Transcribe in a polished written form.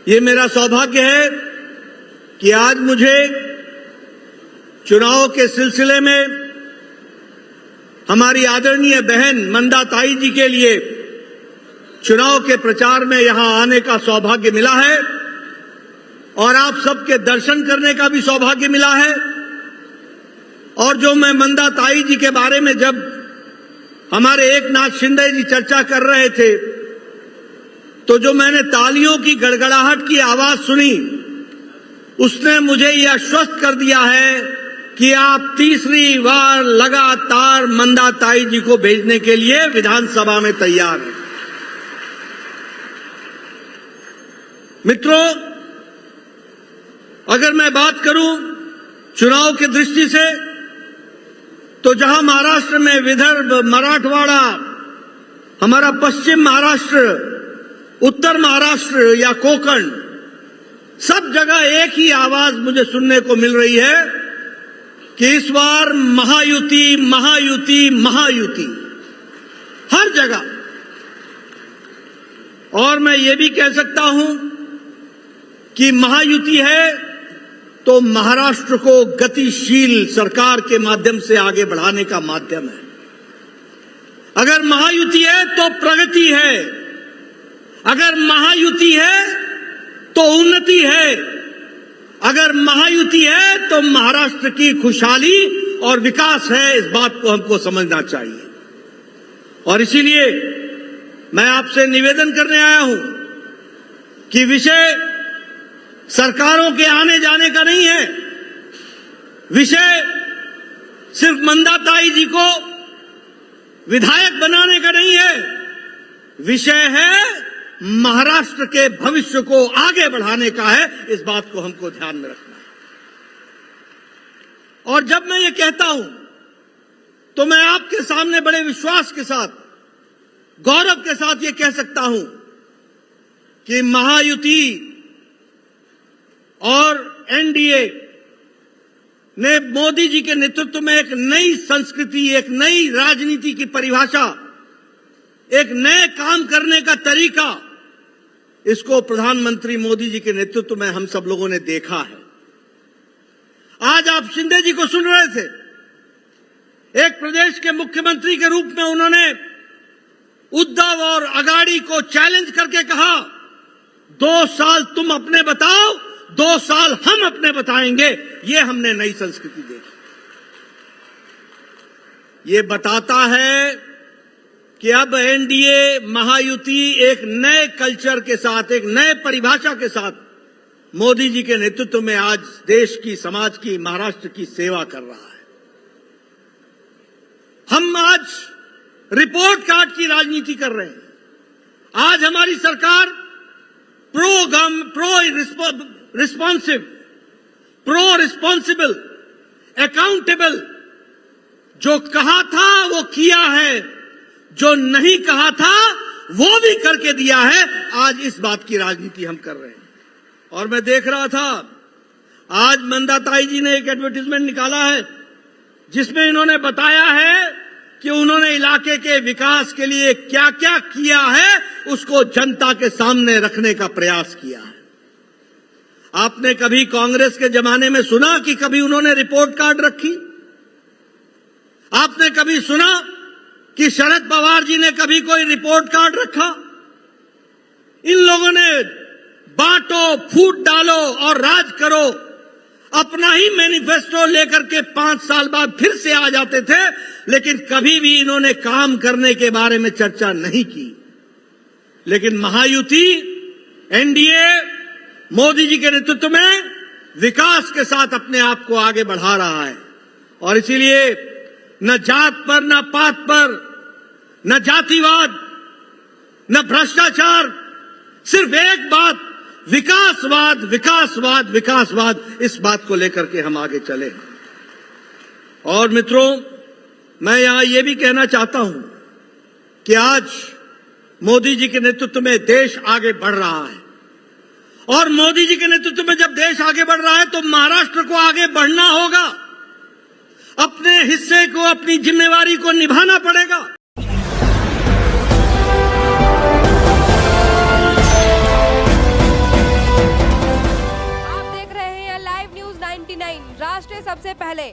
ये मेरा सौभाग्य है कि आज मुझे चुनाव के सिलसिले में हमारी आदरणीय बहन मंदा ताई जी के लिए चुनाव के प्रचार में यहां आने का सौभाग्य मिला है और आप सबके दर्शन करने का भी सौभाग्य मिला है। और जो मैं मंदा ताई जी के बारे में जब हमारे एकनाथ शिंदे जी चर्चा कर रहे थे तो जो मैंने तालियों की गड़गड़ाहट की आवाज सुनी उसने मुझे यह आश्वस्त कर दिया है कि आप तीसरी बार लगातार मंदा ताई जी को भेजने के लिए विधानसभा में तैयार हैं। मित्रों, अगर मैं बात करूं चुनाव की दृष्टि से तो जहां महाराष्ट्र में विदर्भ, मराठवाड़ा, हमारा पश्चिम महाराष्ट्र, उत्तर महाराष्ट्र या कोंकण, सब जगह एक ही आवाज मुझे सुनने को मिल रही है कि इस बार महायुति, महायुति, महायुति हर जगह। और मैं ये भी कह सकता हूं कि महायुति है तो महाराष्ट्र को गतिशील सरकार के माध्यम से आगे बढ़ाने का माध्यम है। अगर महायुति है तो प्रगति है, अगर महायुति है तो उन्नति है, अगर महायुति है तो महाराष्ट्र की खुशहाली और विकास है। इस बात को हमको समझना चाहिए और इसीलिए मैं आपसे निवेदन करने आया हूं कि विषय सरकारों के आने जाने का नहीं है, विषय सिर्फ मंदा ताई जी को विधायक बनाने का नहीं है, विषय है महाराष्ट्र के भविष्य को आगे बढ़ाने का है। इस बात को हमको ध्यान में रखना है। और जब मैं ये कहता हूं तो मैं आपके सामने बड़े विश्वास के साथ, गौरव के साथ ये कह सकता हूं कि महायुति और एनडीए ने मोदी जी के नेतृत्व में एक नई संस्कृति, एक नई राजनीति की परिभाषा, एक नए काम करने का तरीका, इसको प्रधानमंत्री मोदी जी के नेतृत्व में हम सब लोगों ने देखा है। आज आप शिंदे जी को सुन रहे थे, एक प्रदेश के मुख्यमंत्री के रूप में उन्होंने उद्धव और अगाड़ी को चैलेंज करके कहा 2 साल तुम अपने बताओ, 2 साल हम अपने बताएंगे। ये हमने नई संस्कृति देखी। ये बताता है कि अब एनडीए, महायुति एक नए कल्चर के साथ, एक नए परिभाषा के साथ मोदी जी के नेतृत्व में आज देश की, समाज की, महाराष्ट्र की सेवा कर रहा है। हम आज रिपोर्ट कार्ड की राजनीति कर रहे हैं। आज हमारी सरकार pro responsive, pro responsible, accountable, जो कहा था वो किया है, जो नहीं कहा था वो भी करके दिया है। आज इस बात की राजनीति हम कर रहे हैं। और मैं देख रहा था आज मंदा ताई जी ने एक एडवर्टाइजमेंट निकाला है जिसमें इन्होंने बताया है कि उन्होंने इलाके के विकास के लिए क्या क्या किया है, उसको जनता के सामने रखने का प्रयास किया है। आपने कभी कांग्रेस के जमाने में सुना कि कभी उन्होंने रिपोर्ट कार्ड रखी? आपने कभी सुना कि शरद पवार जी ने कभी कोई रिपोर्ट कार्ड रखा? इन लोगों ने बांटो, फूट डालो और राज करो, अपना ही मैनिफेस्टो लेकर के 5 साल बाद फिर से आ जाते थे, लेकिन कभी भी इन्होंने काम करने के बारे में चर्चा नहीं की। लेकिन महायुति, एनडीए, मोदी जी के नेतृत्व में विकास के साथ अपने आप को आगे बढ़ा रहा है। और इसीलिए न जात पर, न पात पर, न जातिवाद, न भ्रष्टाचार, सिर्फ एक बात, विकासवाद, विकासवाद, विकासवाद। इस बात को लेकर के हम आगे चले। और मित्रों, मैं यहां यह भी कहना चाहता हूं कि आज मोदी जी के नेतृत्व में देश आगे बढ़ रहा है। और मोदी जी के नेतृत्व में जब देश आगे बढ़ रहा है तो महाराष्ट्र को आगे बढ़ना होगा, अपने हिस्से को, अपनी जिम्मेवारी को निभाना पड़ेगा। महाराष्ट्र सबसे पहले।